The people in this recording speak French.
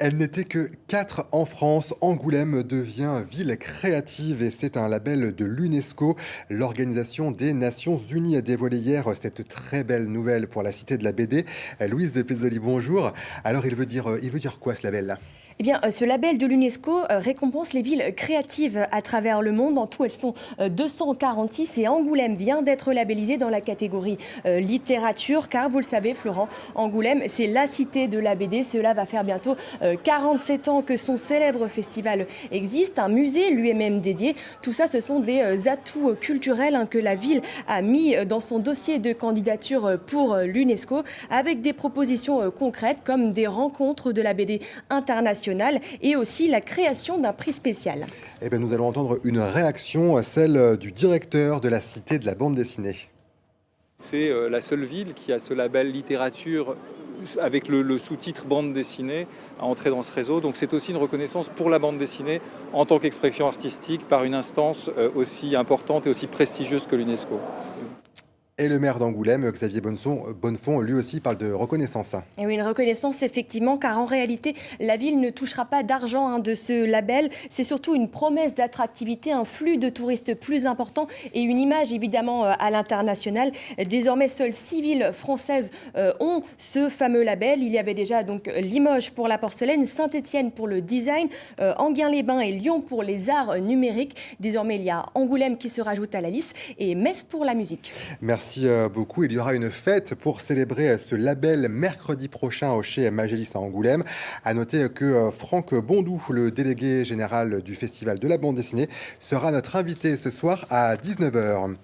Elle n'était que 4 en France. Angoulême devient ville créative et c'est un label de l'UNESCO. L'Organisation des Nations Unies a dévoilé hier cette très belle nouvelle pour la cité de la BD. Louise de Pizzoli, bonjour. Alors il veut dire quoi ce label? Eh bien, ce label de l'UNESCO récompense les villes créatives à travers le monde. En tout, elles sont 246 et Angoulême vient d'être labellisée dans la catégorie littérature, car vous le savez, Florent, Angoulême, c'est la cité de la BD. Cela va faire bientôt 47 ans que son célèbre festival existe. Un musée lui est même dédié. Tout ça, ce sont des atouts culturels que la ville a mis dans son dossier de candidature pour l'UNESCO, avec des propositions concrètes comme des rencontres de la BD internationale et aussi la création d'un prix spécial. Eh bien, nous allons entendre une réaction, celle du directeur de la cité de la bande dessinée. C'est la seule ville qui a ce label littérature avec le sous-titre bande dessinée à entrer dans ce réseau. Donc c'est aussi une reconnaissance pour la bande dessinée en tant qu'expression artistique par une instance aussi importante et aussi prestigieuse que l'UNESCO. Et le maire d'Angoulême, Xavier Bonnefond, lui aussi parle de reconnaissance. Et oui, une reconnaissance effectivement, car en réalité, la ville ne touchera pas d'argent de ce label. C'est surtout une promesse d'attractivité, un flux de touristes plus important et une image évidemment à l'international. Désormais, seules 6 villes françaises ont ce fameux label. Il y avait déjà donc Limoges pour la porcelaine, Saint-Étienne pour le design, Enghien-les-Bains et Lyon pour les arts numériques. Désormais, il y a Angoulême qui se rajoute à la liste et Metz pour la musique. Merci beaucoup. Il y aura une fête pour célébrer ce label mercredi prochain au chez Magélis à Angoulême. À noter que Franck Bondou, le délégué général du Festival de la bande dessinée, sera notre invité ce soir à 19h.